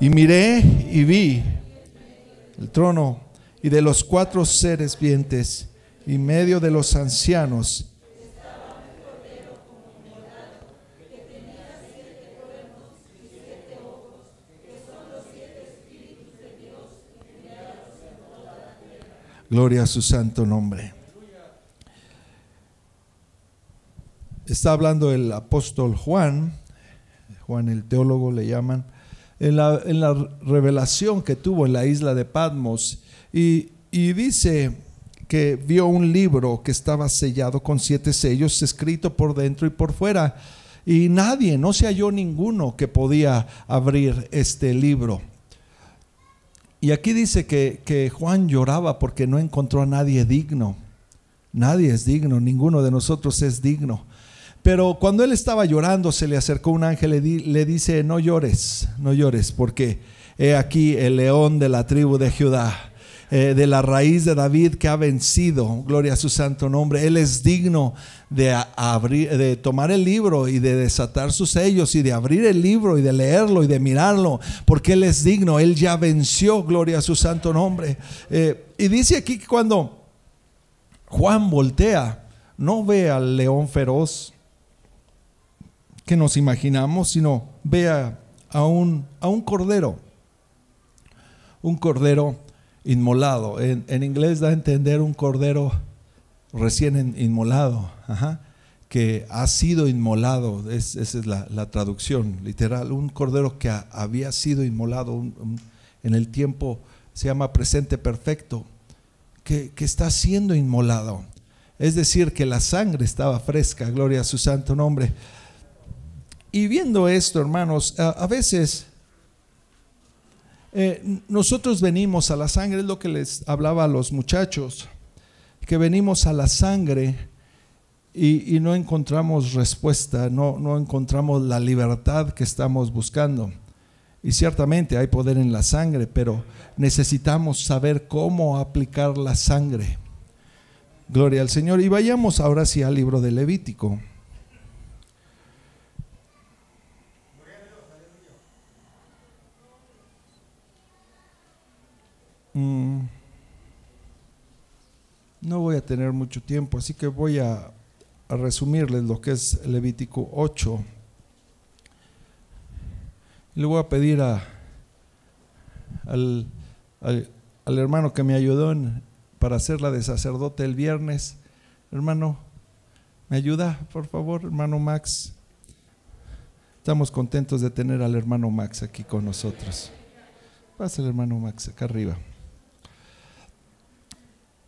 Y miré y vi el trono y de los 4 seres vivientes y medio de los ancianos gloria a su santo nombre. Está hablando el apóstol Juan el teólogo le llaman, en la revelación que tuvo en la isla de Patmos, y dice que vio un libro que estaba sellado con 7 sellos, escrito por dentro y por fuera, y no se halló ninguno que podía abrir este libro. Y aquí dice que Juan lloraba porque no encontró a nadie digno. Nadie es digno, ninguno de nosotros es digno. Pero cuando él estaba llorando, se le acercó un ángel y le dice: no llores, porque he aquí el león de la tribu de Judá, de la raíz de David, que ha vencido, gloria a su santo nombre. Él es digno de tomar el libro y de desatar sus sellos y de abrir el libro y de leerlo y de mirarlo, porque él es digno, él ya venció, gloria a su santo nombre. Y dice aquí que cuando Juan voltea, no ve al león feroz que nos imaginamos, sino ve a un cordero, inmolado. En inglés da a entender un cordero recién inmolado, que ha sido inmolado. Esa es la traducción literal. Un cordero que había sido inmolado en el tiempo, se llama presente perfecto, que está siendo inmolado. Es decir, que la sangre estaba fresca, gloria a su santo nombre. Y viendo esto, hermanos, a veces nosotros venimos a la sangre, es lo que les hablaba a los muchachos, que venimos a la sangre y no encontramos respuesta, no encontramos la libertad que estamos buscando. Y ciertamente hay poder en la sangre, pero necesitamos saber cómo aplicar la sangre. Gloria al Señor. Y vayamos ahora sí al libro de Levítico. No voy a tener mucho tiempo, así que voy a resumirles lo que es Levítico 8. Le voy a pedir al hermano que me ayudó para hacerla de sacerdote el viernes. Hermano, ¿me ayuda, por favor, hermano Max? Estamos contentos de tener al hermano Max aquí con nosotros. Pasa el hermano Max acá arriba.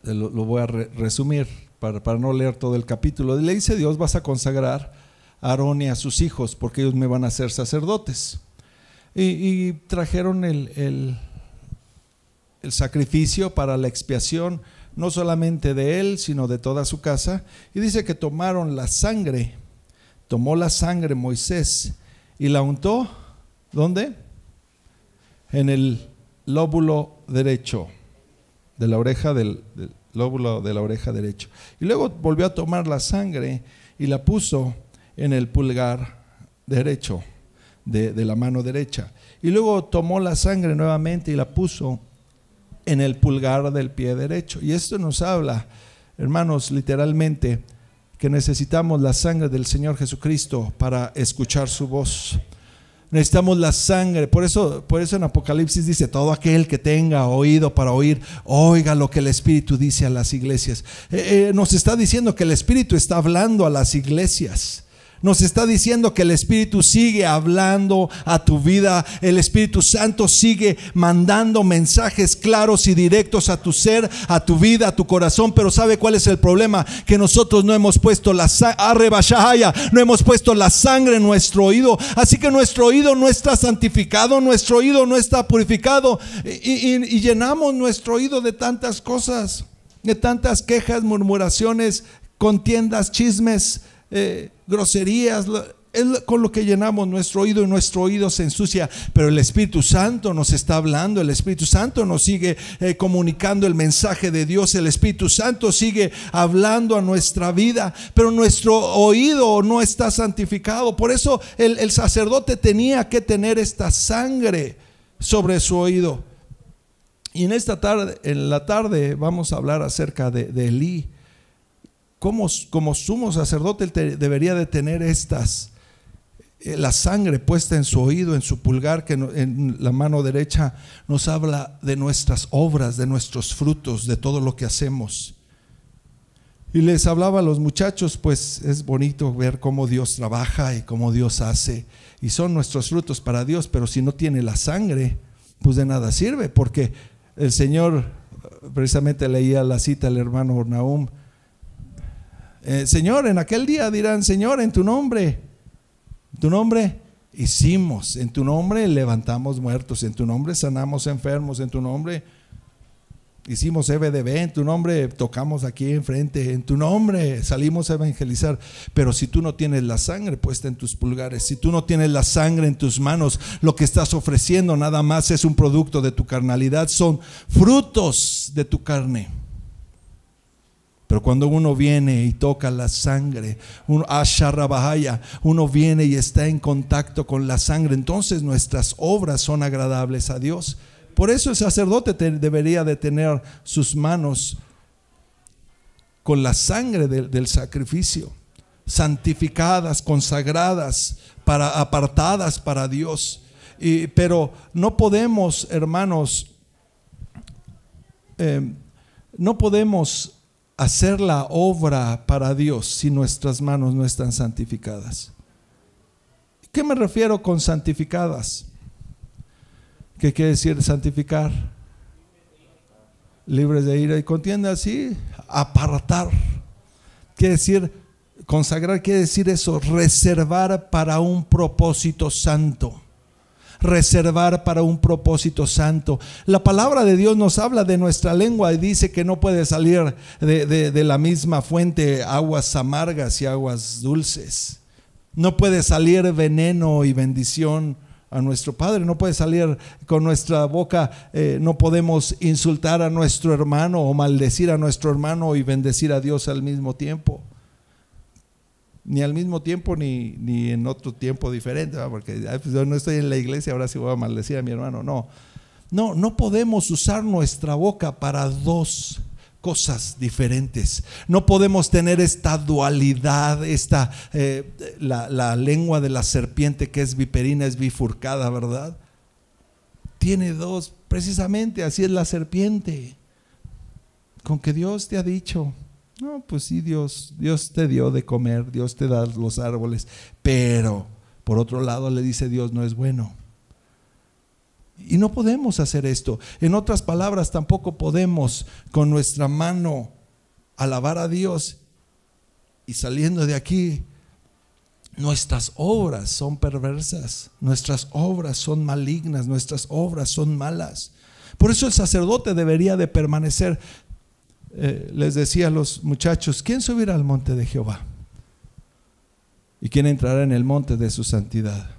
Lo voy a resumir para no leer todo el capítulo. Le dice Dios: vas a consagrar a Aarón y a sus hijos, porque ellos me van a ser sacerdotes. Y trajeron el sacrificio para la expiación, no solamente de él, sino de toda su casa. Y dice que tomaron la sangre, tomó la sangre Moisés y la untó, ¿dónde? En el lóbulo derecho de la oreja, del lóbulo de la oreja derecho. Y luego volvió a tomar la sangre y la puso en el pulgar derecho de la mano derecha. Y luego tomó la sangre nuevamente y la puso en el pulgar del pie derecho. Y esto nos habla, hermanos, literalmente, que necesitamos la sangre del Señor Jesucristo para escuchar su voz. Necesitamos la sangre. Por eso en Apocalipsis dice: todo aquel que tenga oído para oír, oiga lo que el Espíritu dice a las iglesias. Nos está diciendo que el Espíritu está hablando a las iglesias. Nos está diciendo que el Espíritu sigue hablando a tu vida. El Espíritu Santo sigue mandando mensajes claros y directos a tu ser, a tu vida, a tu corazón. Pero ¿sabe cuál es el problema? Que nosotros no hemos puesto la sangre en nuestro oído. Así que nuestro oído no está santificado, nuestro oído no está purificado. Y llenamos nuestro oído de tantas cosas, de tantas quejas, murmuraciones, contiendas, chismes, groserías. Es con lo que llenamos nuestro oído, y nuestro oído se ensucia. Pero el Espíritu Santo nos está hablando. El Espíritu Santo nos sigue comunicando el mensaje de Dios. El Espíritu Santo sigue hablando a nuestra vida, pero nuestro oído no está santificado. Por eso el sacerdote tenía que tener esta sangre sobre su oído. Y en la tarde vamos a hablar acerca de Elí. Como sumo sacerdote él debería de tener la sangre puesta en su oído, en su pulgar, que en la mano derecha nos habla de nuestras obras, de nuestros frutos, de todo lo que hacemos. Y les hablaba a los muchachos, pues es bonito ver cómo Dios trabaja y cómo Dios hace, y son nuestros frutos para Dios, pero si no tiene la sangre, pues de nada sirve, porque el Señor, precisamente leía la cita del hermano Nahum, Señor, en aquel día dirán, Señor, en tu nombre hicimos, en tu nombre levantamos muertos, en tu nombre sanamos enfermos, en tu nombre hicimos EBDB, en tu nombre tocamos aquí enfrente, en tu nombre salimos a evangelizar. Pero si tú no tienes la sangre puesta en tus pulgares, si tú no tienes la sangre en tus manos, lo que estás ofreciendo nada más es un producto de tu carnalidad, son frutos de tu carne. Pero cuando uno viene y toca la sangre, uno viene y está en contacto con la sangre, entonces nuestras obras son agradables a Dios. Por eso el sacerdote debería de tener sus manos con la sangre del sacrificio, santificadas, consagradas, apartadas para Dios. Pero no podemos, hermanos, no podemos hacer la obra para Dios si nuestras manos no están santificadas. ¿Qué me refiero con santificadas? ¿Qué quiere decir santificar? Libres de ira y contienda, sí. Apartar. Quiere decir, consagrar quiere decir eso, reservar para un propósito santo. Reservar para un propósito santo. La palabra de Dios nos habla de nuestra lengua y dice que no puede salir de la misma fuente aguas amargas y aguas dulces. No puede salir veneno y bendición a nuestro Padre. No puede salir con nuestra boca, no podemos insultar a nuestro hermano o maldecir a nuestro hermano y bendecir a Dios al mismo tiempo. Ni al mismo tiempo ni en otro tiempo diferente, ¿verdad? Porque pues yo no estoy en la iglesia, ahora sí voy a maldecir a mi hermano. No podemos usar nuestra boca para dos cosas diferentes. No podemos tener esta dualidad, la lengua de la serpiente que es viperina, es bifurcada, ¿verdad? Tiene dos, precisamente así es la serpiente. Con que Dios te ha dicho, no, pues sí, Dios te dio de comer, Dios te da los árboles, pero por otro lado le dice Dios, no es bueno. Y no podemos hacer esto. En otras palabras, tampoco podemos con nuestra mano alabar a Dios y saliendo de aquí, nuestras obras son perversas, nuestras obras son malignas, nuestras obras son malas. Por eso el sacerdote debería de permanecer. Les decía a los muchachos, ¿quién subirá al monte de Jehová? ¿Y quién entrará en el monte de su santidad?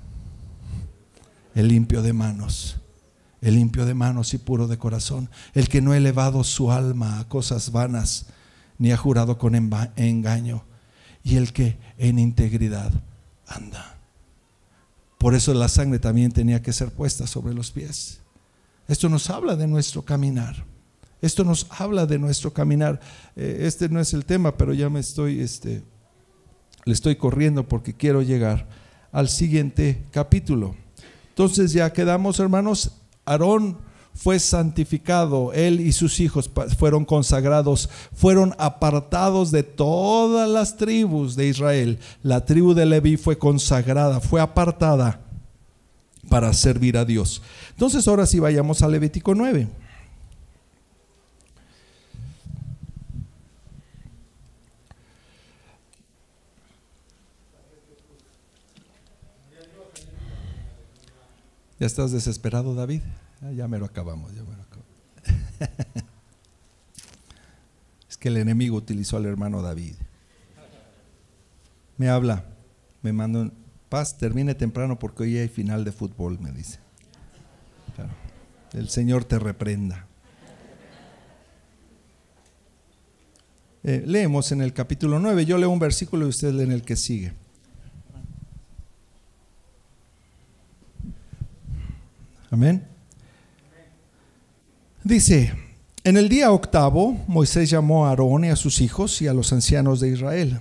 El limpio de manos. El limpio de manos y puro de corazón, el que no ha elevado su alma a cosas vanas, ni ha jurado con engaño, y el que en integridad anda. Por eso la sangre también tenía que ser puesta sobre los pies. Esto nos habla de nuestro caminar. Esto nos habla de nuestro caminar. Este no es el tema, pero ya le estoy corriendo porque quiero llegar al siguiente capítulo. Entonces ya quedamos, hermanos. Aarón fue santificado, él y sus hijos fueron consagrados, fueron apartados de todas las tribus de Israel. La tribu de Leví fue consagrada, fue apartada para servir a Dios. Entonces ahora sí vayamos a Levítico 9. ¿Ya estás desesperado, David? Ya me lo acabamos. Es que el enemigo utilizó al hermano David. Me habla, me manda un paz, termine temprano porque hoy hay final de fútbol, me dice. Claro. El Señor te reprenda. Leemos en el capítulo 9, yo leo un versículo y usted lee en el que sigue. Amén. Dice, en el día octavo, Moisés llamó a Aarón y a sus hijos y a los ancianos de Israel.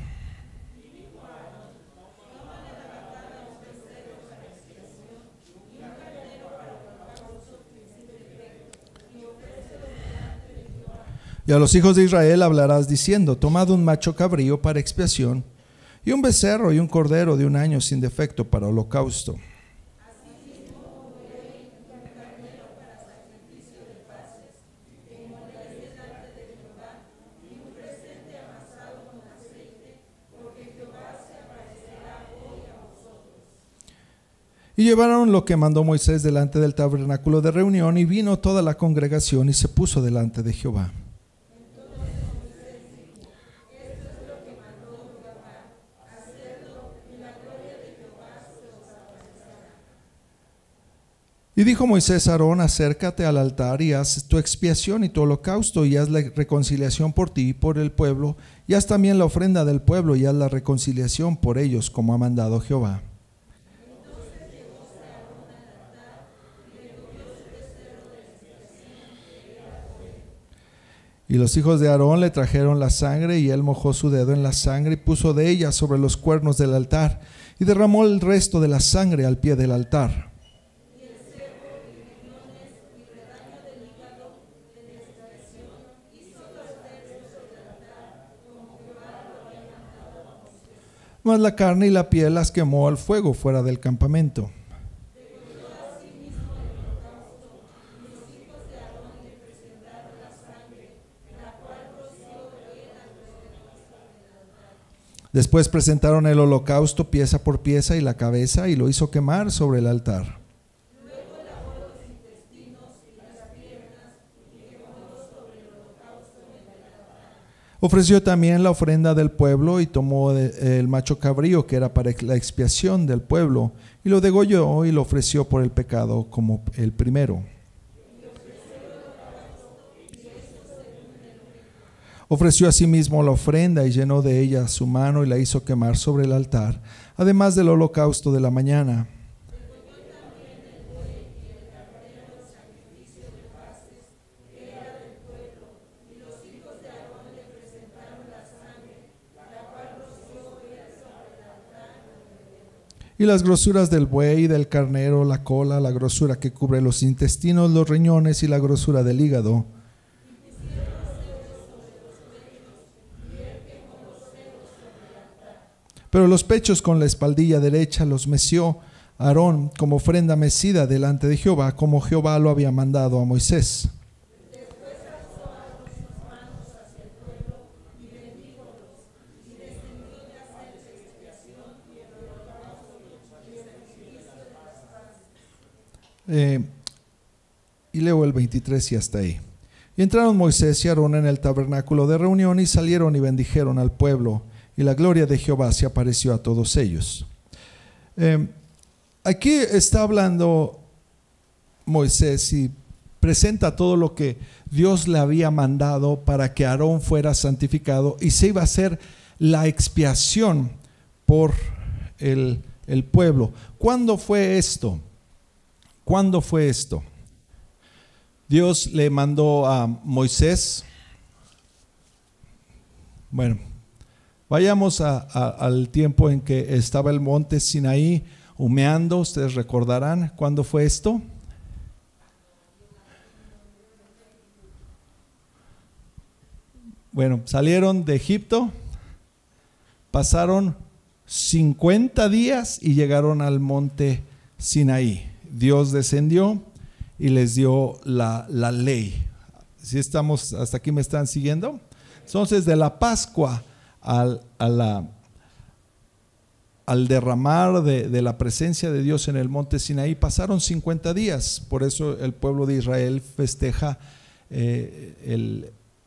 Y a los hijos de Israel hablarás diciendo, tomad un macho cabrío para expiación, y un becerro y un cordero de 1 año sin defecto para holocausto. Y llevaron lo que mandó Moisés delante del tabernáculo de reunión, y vino toda la congregación y se puso delante de Jehová. Y dijo Moisés a Aarón, acércate al altar y haz tu expiación y tu holocausto, y haz la reconciliación por ti y por el pueblo, y haz también la ofrenda del pueblo, y haz la reconciliación por ellos, como ha mandado Jehová. Y los hijos de Aarón le trajeron la sangre, y él mojó su dedo en la sangre y puso de ella sobre los cuernos del altar, y derramó el resto de la sangre al pie del altar. Mas la carne y la piel las quemó al fuego fuera del campamento. Después presentaron el holocausto pieza por pieza y la cabeza, y lo hizo quemar sobre el altar. Ofreció también la ofrenda del pueblo y tomó el macho cabrío que era para la expiación del pueblo, y lo degolló y lo ofreció por el pecado como el primero. Ofreció asimismo la ofrenda y llenó de ella su mano y la hizo quemar sobre el altar, además del holocausto de la mañana. Y las grosuras del buey y del carnero, la cola, la grosura que cubre los intestinos, los riñones y la grosura del hígado. Pero los pechos con la espaldilla derecha los meció Aarón como ofrenda mecida delante de Jehová, como Jehová lo había mandado a Moisés. Y leo el 23 y hasta ahí. Y entraron Moisés y Aarón en el tabernáculo de reunión y salieron y bendijeron al pueblo, y la gloria de Jehová se apareció a todos ellos. Aquí está hablando Moisés y presenta todo lo que Dios le había mandado para que Aarón fuera santificado, y se iba a hacer la expiación por el pueblo. ¿Cuándo fue esto? ¿Cuándo fue esto? Dios le mandó a Moisés. Bueno, vayamos al tiempo en que estaba el monte Sinaí humeando. Ustedes recordarán cuándo fue esto. Bueno, salieron de Egipto, pasaron 50 días y llegaron al monte Sinaí. Dios descendió y les dio la ley. ¿Sí estamos, hasta aquí me están siguiendo? Entonces, de la Pascua al derramar de la presencia de Dios en el monte Sinaí pasaron 50 días. Por eso el pueblo de Israel festeja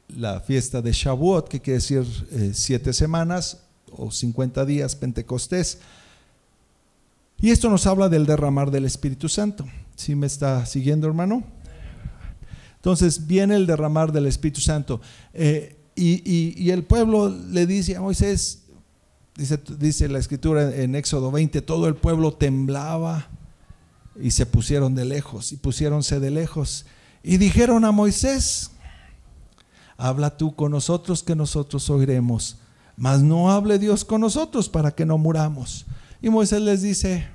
la fiesta de Shavuot, que quiere decir 7 semanas o 50 días, Pentecostés. Y esto nos habla del derramar del Espíritu Santo. ¿Sí me está siguiendo, hermano? Entonces viene el derramar del Espíritu Santo. Y el pueblo le dice a Moisés, dice la escritura en Éxodo 20, todo el pueblo temblaba y se pusieron de lejos, y pusiéronse de lejos. Y dijeron a Moisés: habla tú con nosotros, que nosotros oiremos, mas no hable Dios con nosotros para que no muramos. Y Moisés les dice: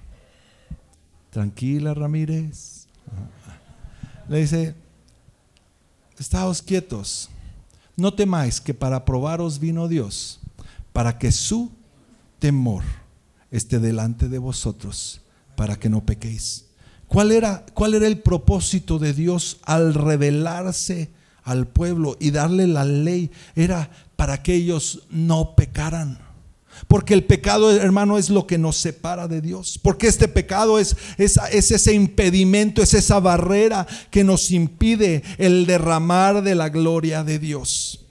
tranquila, Ramírez. Le dice: estáos quietos, no temáis, que para probaros vino Dios, para que su temor esté delante de vosotros, para que no pequéis. ¿Cuál era el propósito de Dios al revelarse al pueblo y darle la ley? Era para que ellos no pecaran. Porque el pecado, hermano, es lo que nos separa de Dios. Porque este pecado es ese impedimento, es esa barrera que nos impide el derramar de la gloria de Dios.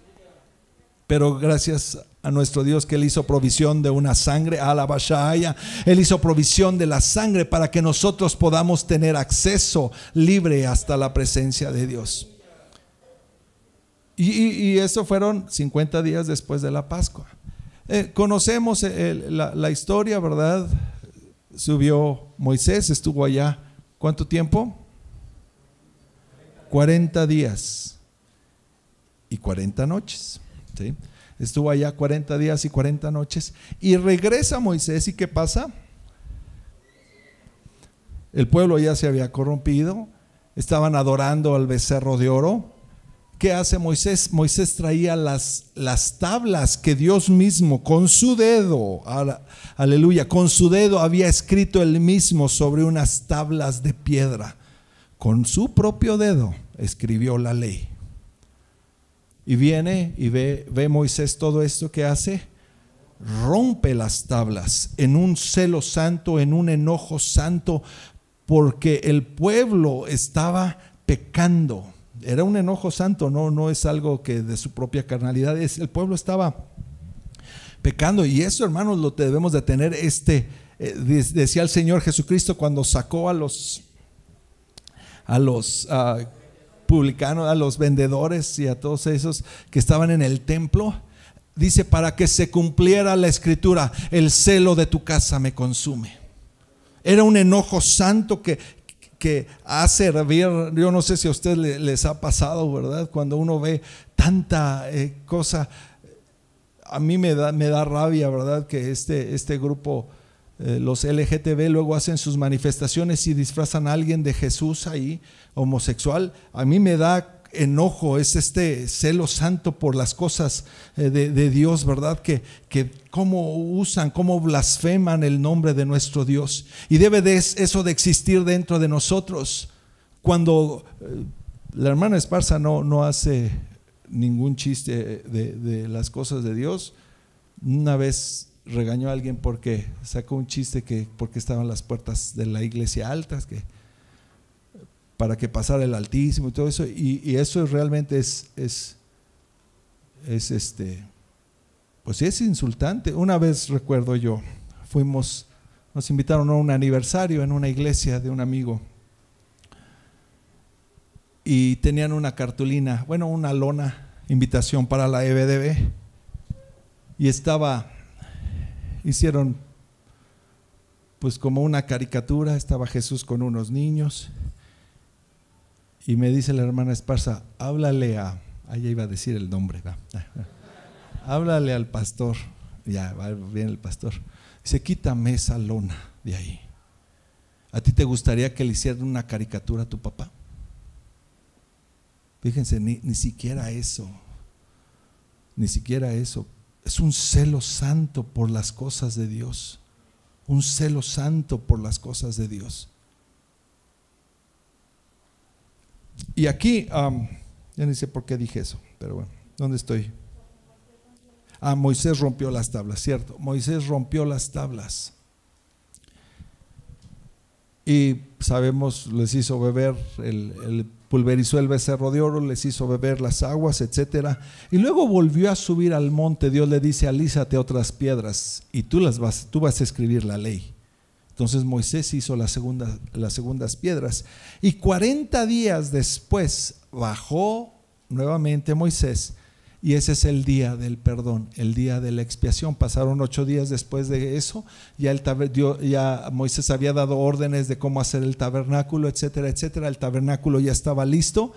Pero gracias a nuestro Dios, que Él hizo provisión de una sangre, alabashaya, Él hizo provisión de la sangre para que nosotros podamos tener acceso libre hasta la presencia de Dios. Y eso fueron 50 días después de la Pascua. Conocemos la historia, ¿verdad? Subió Moisés, estuvo allá, ¿cuánto tiempo? 40 días y 40 noches, ¿sí? Estuvo allá 40 días y 40 noches y regresa Moisés. ¿Y qué pasa? El pueblo ya se había corrompido, estaban adorando al becerro de oro. ¿Qué hace Moisés? Moisés traía las tablas que Dios mismo con su dedo, aleluya, con su dedo había escrito él mismo sobre unas tablas de piedra. Con su propio dedo escribió la ley. Y viene y ve Moisés todo esto que hace. Rompe las tablas en un celo santo, en un enojo santo, porque el pueblo estaba pecando. Era un enojo santo, no es algo que de su propia carnalidad, el pueblo estaba pecando. Y eso, hermanos, lo debemos de tener. Decía el Señor Jesucristo cuando sacó a los publicanos, a los vendedores y a todos esos que estaban en el templo, dice: para que se cumpliera la escritura, el celo de tu casa me consume. Era un enojo santo que hace hervir. Yo no sé si a ustedes les ha pasado, ¿verdad? Cuando uno ve tanta cosa, a mí me da rabia, ¿verdad? Que este grupo, los LGTB, luego hacen sus manifestaciones y disfrazan a alguien de Jesús ahí, homosexual. A mí me da enojo, es este celo santo por las cosas de Dios, ¿verdad? Que cómo usan, cómo blasfeman el nombre de nuestro Dios. Y debe de eso de existir dentro de nosotros. Cuando la hermana Esparza no hace ningún chiste de las cosas de Dios. Una vez regañó a alguien porque sacó un chiste porque estaban las puertas de la iglesia altas, para que pasara el Altísimo y todo eso, y eso realmente es pues sí, es insultante. Una vez recuerdo yo, nos invitaron a un aniversario en una iglesia de un amigo, y tenían una cartulina, una lona, invitación para la EBDB, y hicieron pues como una caricatura, estaba Jesús con unos niños. Y me dice la hermana Esparza: háblale ella iba a decir el nombre, háblale al pastor. Ya viene el pastor. Dice: quítame esa lona de ahí. ¿A ti te gustaría que le hicieran una caricatura a tu papá? Fíjense, ni siquiera eso. Ni siquiera eso. Es un celo santo por las cosas de Dios. Un celo santo por las cosas de Dios. Y aquí, ya no sé por qué dije eso, pero bueno, ¿dónde estoy? Moisés rompió las tablas, cierto. Moisés rompió las tablas. Y sabemos, les hizo beber, pulverizó el becerro de oro, les hizo beber las aguas, etcétera. Y luego volvió a subir al monte. Dios le dice: alízate otras piedras y tú vas a escribir la ley. Entonces Moisés hizo las segundas piedras, y 40 días después bajó nuevamente Moisés Y ese es el día del perdón, el día de la expiación. Pasaron 8 días después de eso, ya Moisés había dado órdenes de cómo hacer el tabernáculo, etcétera, etcétera. El tabernáculo ya estaba listo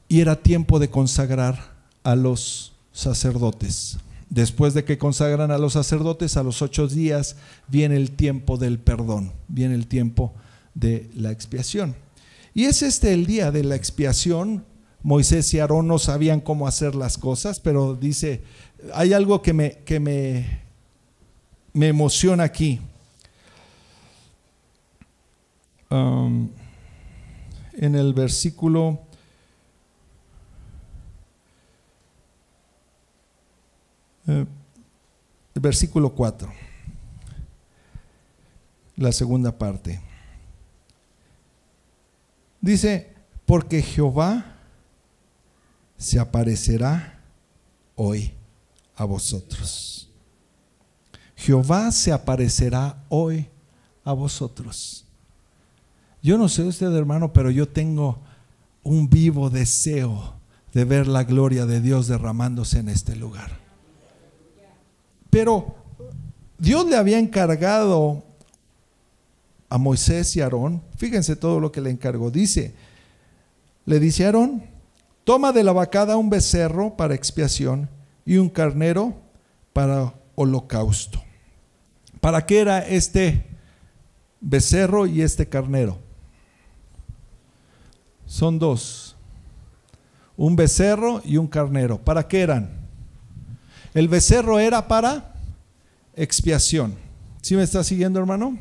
y era tiempo de consagrar a los sacerdotes. Después de que consagran a los sacerdotes, a los 8 días viene el tiempo del perdón, viene el tiempo de la expiación. Y es el día de la expiación. Moisés y Aarón no sabían cómo hacer las cosas, pero dice, hay algo que me emociona aquí. En el versículo versículo 4, la segunda parte. Dice, porque Jehová se aparecerá hoy a vosotros. Jehová se aparecerá hoy a vosotros. Yo no sé usted, hermano, pero yo tengo un vivo deseo de ver la gloria de Dios derramándose en este lugar. Pero Dios le había encargado a Moisés y a Aarón, fíjense todo lo que le encargó. Le dice a Aarón, toma de la vacada un becerro para expiación y un carnero para holocausto. ¿Para qué era este becerro y este carnero? Son dos, un becerro y un carnero. ¿Para qué eran? El becerro era para expiación. ¿Sí me está siguiendo, hermano?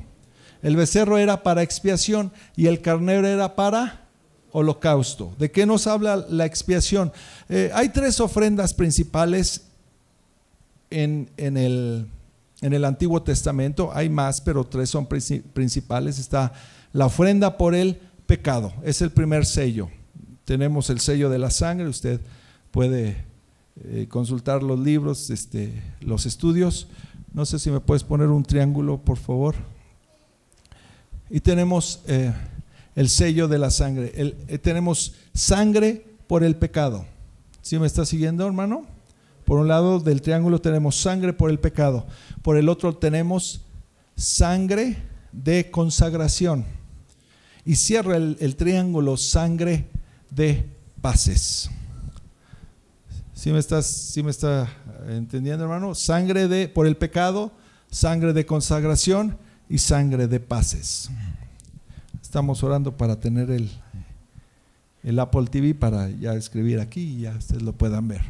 El becerro era para expiación y el carnero era para holocausto. ¿De qué nos habla la expiación? Hay 3 ofrendas principales en el Antiguo Testamento. Hay más, pero 3 son principales. Está la ofrenda por el pecado, es el primer sello. Tenemos el sello de la sangre. Usted puede consultar los libros, los estudios. No sé si me puedes poner un triángulo, por favor. Y tenemos el sello de la sangre. Tenemos sangre por el pecado. ¿Sí me está siguiendo, hermano? Por un lado del triángulo tenemos sangre por el pecado. Por el otro tenemos sangre de consagración. Y cierra el triángulo, sangre de paces. ¿Sí me está entendiendo, hermano? Sangre por el pecado, sangre de consagración y sangre de paces. Estamos orando para tener el Apple TV para ya escribir aquí y ya ustedes lo puedan ver.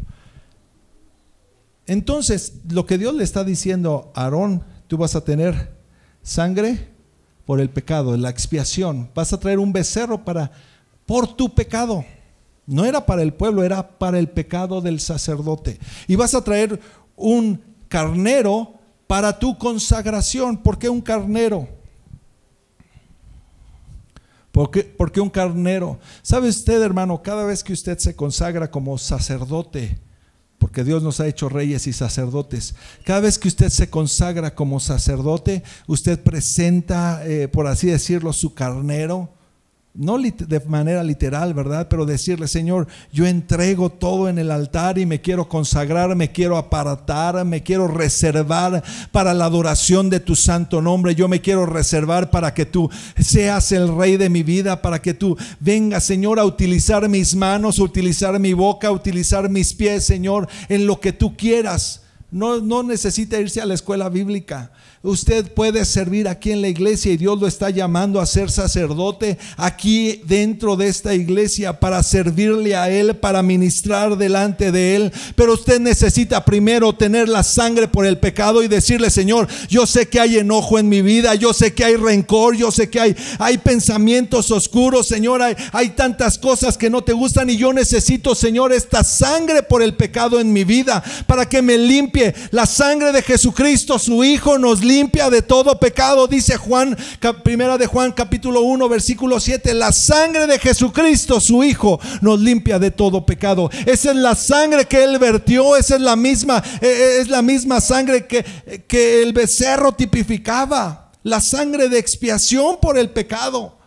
Entonces, lo que Dios le está diciendo a Aarón, tú vas a tener sangre por el pecado, la expiación. Vas a traer un becerro por tu pecado. No era para el pueblo, era para el pecado del sacerdote. Y vas a traer un carnero para tu consagración. ¿Por qué un carnero? ¿Por qué un carnero? ¿Sabe usted, hermano? Cada vez que usted se consagra como sacerdote, porque Dios nos ha hecho reyes y sacerdotes, cada vez que usted se consagra como sacerdote, usted presenta, por así decirlo, su carnero. No de manera literal, ¿verdad? Pero decirle, Señor, yo entrego todo en el altar y me quiero consagrar, me quiero apartar, me quiero reservar para la adoración de tu santo nombre. Yo me quiero reservar para que tú seas el rey de mi vida, para que tú vengas, Señor, a utilizar mis manos, a utilizar mi boca, a utilizar mis pies, Señor, en lo que tú quieras. No necesita irse a la escuela bíblica. Usted puede servir aquí en la iglesia y Dios lo está llamando a ser sacerdote aquí dentro de esta iglesia para servirle a Él, para ministrar delante de Él. Pero usted necesita primero tener la sangre por el pecado y decirle, Señor, yo sé que hay enojo en mi vida, yo sé que hay rencor, yo sé que hay pensamientos oscuros, Señor, hay tantas cosas que no te gustan y yo necesito, Señor, esta sangre por el pecado en mi vida para que me limpie. La sangre de Jesucristo, su Hijo, nos limpia de todo pecado. Dice primera de Juan capítulo 1 versículo 7, la sangre de Jesucristo, su Hijo, nos limpia de todo pecado. Esa es la sangre que Él vertió, esa es la misma sangre que el becerro tipificaba, la sangre de expiación por el pecado.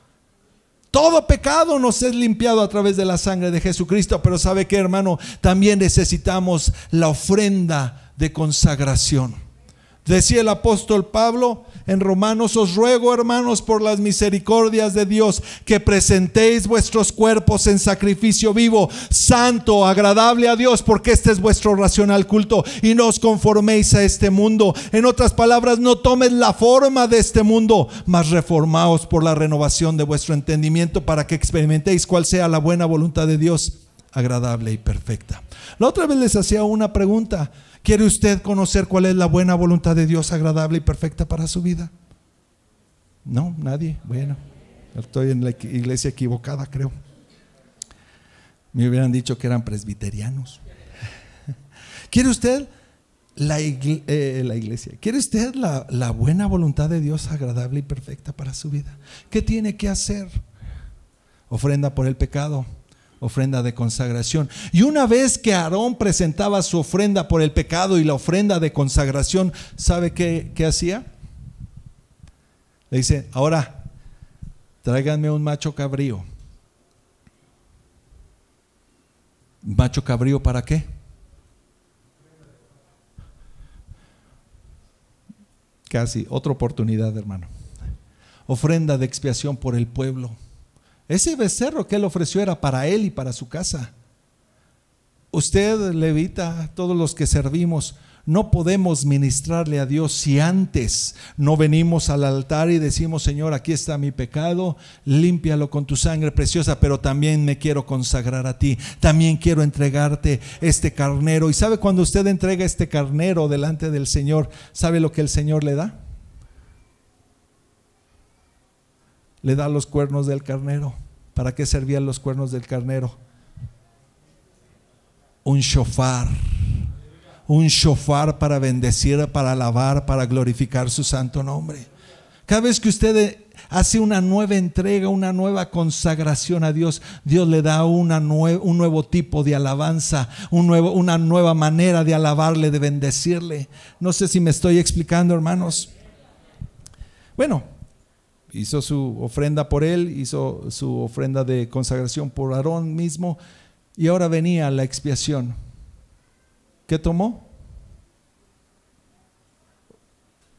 Todo pecado nos es limpiado a través de la sangre de Jesucristo. Pero ¿sabe qué, hermano? También necesitamos la ofrenda de consagración. Decía el apóstol Pablo en Romanos: os ruego, hermanos, por las misericordias de Dios, que presentéis vuestros cuerpos en sacrificio vivo, santo, agradable a Dios, porque este es vuestro racional culto, y no os conforméis a este mundo. En otras palabras, no tomes la forma de este mundo, mas reformaos por la renovación de vuestro entendimiento, para que experimentéis cuál sea la buena voluntad de Dios, agradable y perfecta. La otra vez les hacía una pregunta: ¿quiere usted conocer cuál es la buena voluntad de Dios, agradable y perfecta para su vida? No, nadie. Bueno, estoy en la iglesia equivocada, creo. Me hubieran dicho que eran presbiterianos. ¿Quiere usted la iglesia? ¿Quiere usted la buena voluntad de Dios, agradable y perfecta para su vida? ¿Qué tiene que hacer? Ofrenda por el pecado, ofrenda de consagración. Y una vez que Aarón presentaba su ofrenda por el pecado y la ofrenda de consagración, ¿sabe qué hacía? Le dice: ahora tráiganme un macho cabrío. ¿Macho cabrío para qué? Casi otra oportunidad, hermano. Ofrenda de expiación por el pueblo. Ese becerro que él ofreció era para él y para su casa. Usted, levita, todos los que servimos, no podemos ministrarle a Dios si antes no venimos al altar y decimos: Señor, aquí está mi pecado, límpialo con tu sangre preciosa, pero también me quiero consagrar a ti, también quiero entregarte este carnero. Y sabe, cuando usted entrega este carnero delante del Señor, ¿sabe lo que el Señor le da? Le da los cuernos del carnero. ¿Para qué servían los cuernos del carnero? Un shofar. Un shofar para bendecir, para alabar, para glorificar su santo nombre. Cada vez que usted hace una nueva entrega, una nueva consagración a Dios, Dios le da un nuevo tipo de alabanza, una nueva manera de alabarle, de bendecirle. No sé si me estoy explicando, hermanos. Bueno, hizo su ofrenda por él, hizo su ofrenda de consagración por Aarón mismo, y ahora venía la expiación. ¿Qué tomó?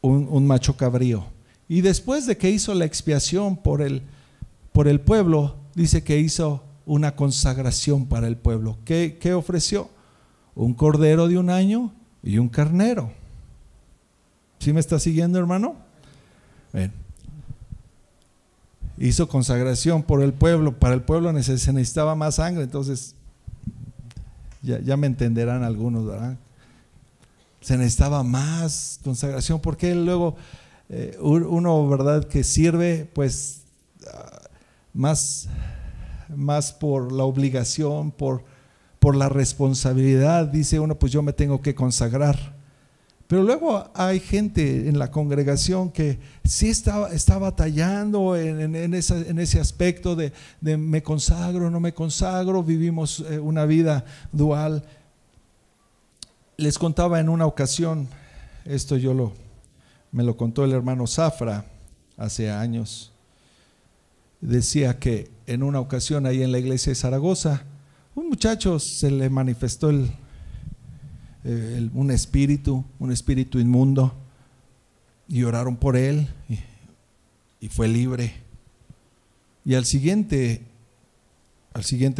Un macho cabrío. Y después de que hizo la expiación por el pueblo, dice que hizo una consagración para el pueblo. ¿Qué ofreció? Un cordero de 1 año y un carnero. ¿Sí me está siguiendo, hermano? Bien. Hizo consagración por el pueblo. Para el pueblo se necesitaba más sangre. Entonces ya me entenderán algunos, ¿verdad? Se necesitaba más consagración, porque luego uno, ¿verdad?, que sirve pues más por la obligación, por la responsabilidad. Dice uno: pues yo me tengo que consagrar. Pero luego hay gente en la congregación que sí está batallando en ese aspecto de me consagro, no me consagro. Vivimos una vida dual. Les contaba en una ocasión, esto me lo contó el hermano Zafra hace años. Decía que en una ocasión ahí en la iglesia de Zaragoza, un muchacho se le manifestó un espíritu inmundo, y oraron por él y fue libre. Y al siguiente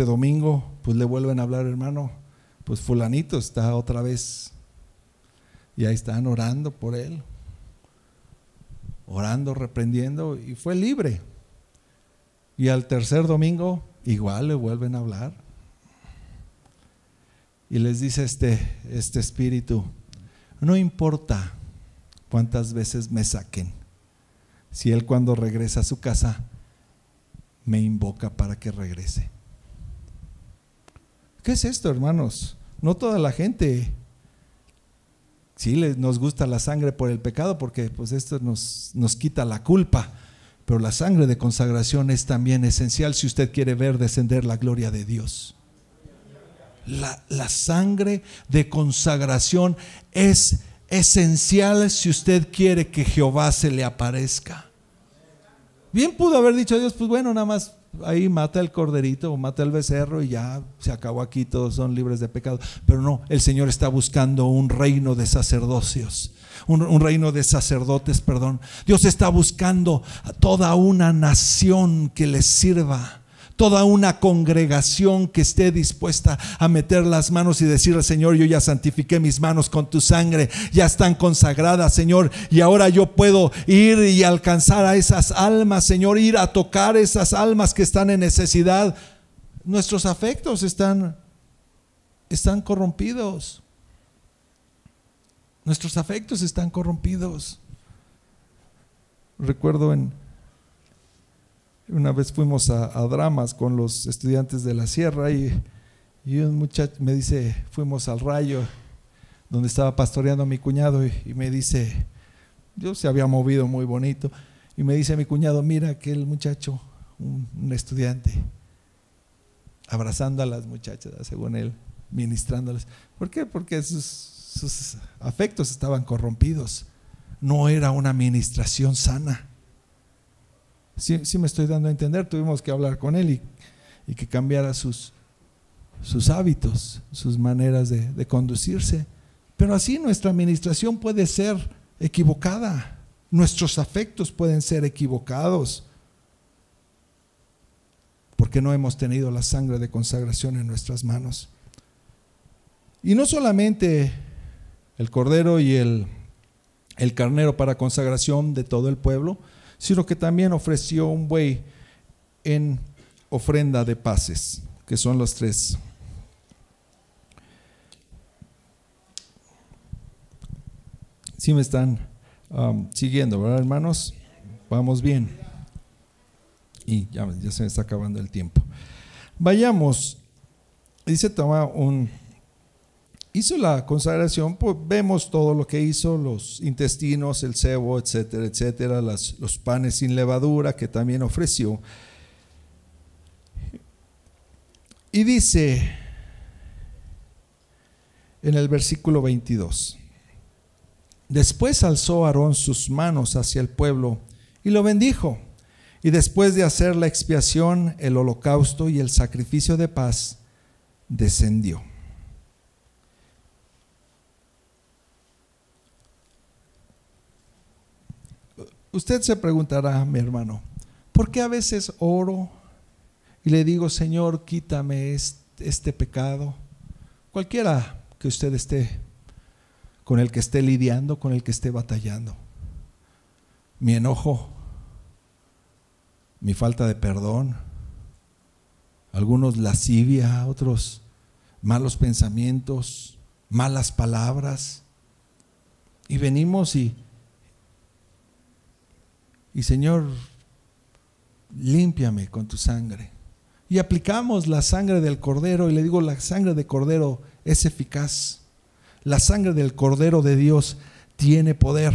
domingo pues le vuelven a hablar: hermano, pues fulanito está otra vez. Y ahí están orando por él, orando, reprendiendo, y fue libre. Y al tercer domingo igual le vuelven a hablar. Y les dice este espíritu: no importa cuántas veces me saquen, si él cuando regresa a su casa me invoca para que regrese. ¿Qué es esto, hermanos? No toda la gente sí nos gusta la sangre por el pecado, porque pues esto nos quita la culpa, pero la sangre de consagración es también esencial si usted quiere ver descender la gloria de Dios. La sangre de consagración es esencial si usted quiere que Jehová se le aparezca. Bien pudo haber dicho Dios: pues bueno, nada más ahí mata el corderito o mata el becerro y ya se acabó aquí, todos son libres de pecado. Pero no, el Señor está buscando un reino de sacerdocios, un reino de sacerdotes, perdón. Dios está buscando a toda una nación que les sirva, toda una congregación que esté dispuesta a meter las manos y decirle: Señor, yo ya santifiqué mis manos con tu sangre, ya están consagradas, Señor, y ahora yo puedo ir y alcanzar a esas almas, Señor, ir a tocar esas almas que están en necesidad. Nuestros afectos están corrompidos. Nuestros afectos están corrompidos. Recuerdo una vez fuimos a Dramas con los estudiantes de la sierra y un muchacho me dice, fuimos al Rayo donde estaba pastoreando a mi cuñado y me dice, Dios se había movido muy bonito, y me dice mi cuñado: mira aquel muchacho, un estudiante, abrazando a las muchachas, según él, ministrándoles. ¿Por qué? Porque sus afectos estaban corrompidos. No era una ministración sana. Sí me estoy dando a entender. Tuvimos que hablar con él y que cambiara sus hábitos, sus maneras de conducirse. Pero así nuestra administración puede ser equivocada, nuestros afectos pueden ser equivocados, porque no hemos tenido la sangre de consagración en nuestras manos. Y no solamente el cordero y el carnero para consagración de todo el pueblo, sino que también ofreció un buey en ofrenda de paces, que son los 3. ¿Sí me están siguiendo, verdad, hermanos? Vamos bien. Y ya se me está acabando el tiempo. Vayamos. Dice, hizo la consagración, pues vemos todo lo que hizo, los intestinos, el sebo, etcétera, etcétera, los panes sin levadura que también ofreció. Y dice en el versículo 22: después alzó Aarón sus manos hacia el pueblo y lo bendijo, y después de hacer la expiación, el holocausto y el sacrificio de paz, descendió. Usted se preguntará, mi hermano, ¿por qué a veces oro y le digo: Señor, quítame este pecado? Cualquiera que usted esté, con el que esté lidiando, con el que esté batallando. Mi enojo, mi falta de perdón, algunos lascivia, otros malos pensamientos, malas palabras. Y venimos y Señor, límpiame con tu sangre. Y aplicamos la sangre del cordero, y le digo: la sangre del cordero es eficaz. La sangre del cordero de Dios tiene poder.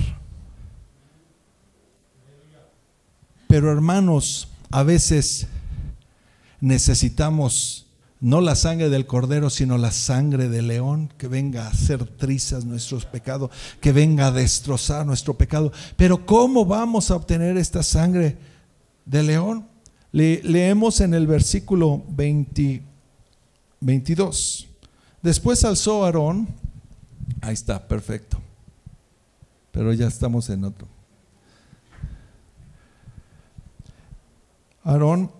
Pero hermanos, a veces necesitamos no la sangre del cordero, sino la sangre del león, que venga a hacer trizas nuestros pecados, que venga a destrozar nuestro pecado. Pero ¿cómo vamos a obtener esta sangre de león? Leemos en el versículo 22. Después alzó Aarón, ahí está, perfecto, pero ya estamos en otro. Aarón,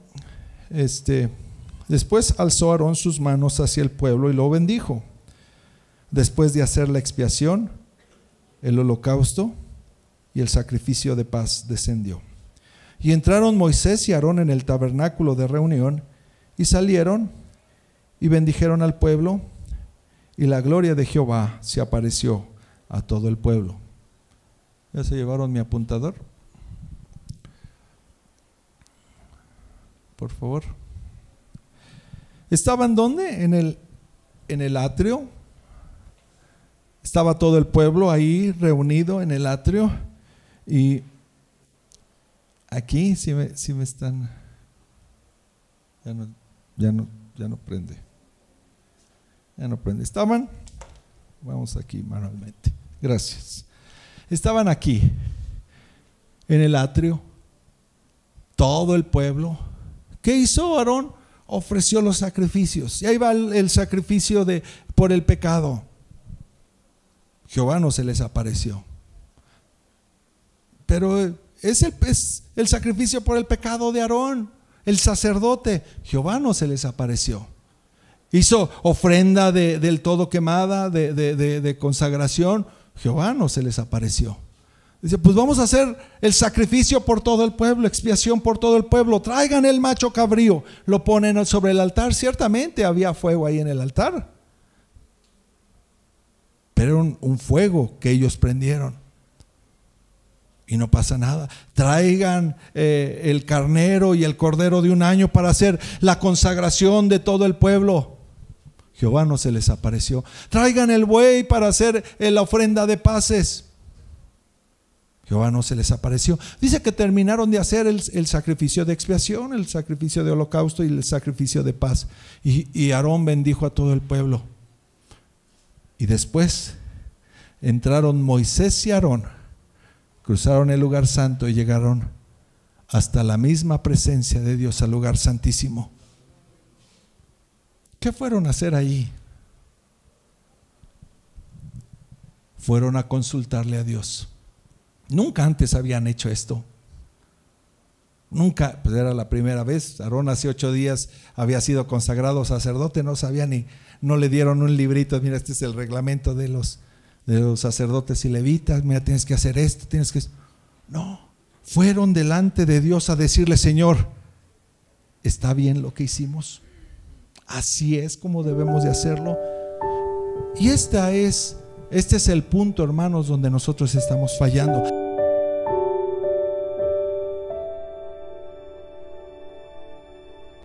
después alzó Aarón sus manos hacia el pueblo y lo bendijo. Después de hacer la expiación, el holocausto y el sacrificio de paz, descendió. Y entraron Moisés y Aarón en el tabernáculo de reunión, y salieron y bendijeron al pueblo, y la gloria de Jehová se apareció a todo el pueblo. ¿Ya se llevaron mi apuntador? Por favor. ¿Estaban dónde? En el atrio. Estaba todo el pueblo ahí reunido en el atrio. Y aquí sí me están. Ya no prende. Ya no prende. Estaban. Vamos aquí manualmente. Gracias. Estaban aquí en el atrio todo el pueblo ¿Qué hizo Aarón? Ofreció los sacrificios. Y ahí va el sacrificio por el pecado. Jehová no se les apareció. Pero es el sacrificio por el pecado de Aarón, el sacerdote. Jehová no se les apareció. Hizo ofrenda del todo quemada, de consagración. Jehová no se les apareció. Dice, pues vamos a hacer el sacrificio por todo el pueblo, expiación por todo el pueblo. Traigan el macho cabrío, lo ponen sobre el altar. Ciertamente había fuego ahí en el altar, pero era un fuego que ellos prendieron y no pasa nada. Traigan el carnero y el cordero de un año para hacer la consagración de todo el pueblo. Jehová no se les apareció. Traigan el buey para hacer la ofrenda de paces. Jehová no se les apareció. Dice que terminaron de hacer el sacrificio de expiación, el sacrificio de holocausto y el sacrificio de paz. Y Aarón bendijo a todo el pueblo. Y después entraron Moisés y Aarón, cruzaron el lugar santo y llegaron hasta la misma presencia de Dios, al lugar santísimo. ¿Qué fueron a hacer allí? Fueron a consultarle a Dios. Nunca antes habían hecho esto. Nunca, pues era la primera vez. Aarón hace 8 días había sido consagrado sacerdote, no sabía no le dieron un librito. Mira, este es el reglamento de los sacerdotes y levitas. Mira, tienes que hacer esto, No, fueron delante de Dios a decirle: Señor, ¿está bien lo que hicimos? Así es como debemos de hacerlo. Y este es el punto, hermanos, donde nosotros estamos fallando.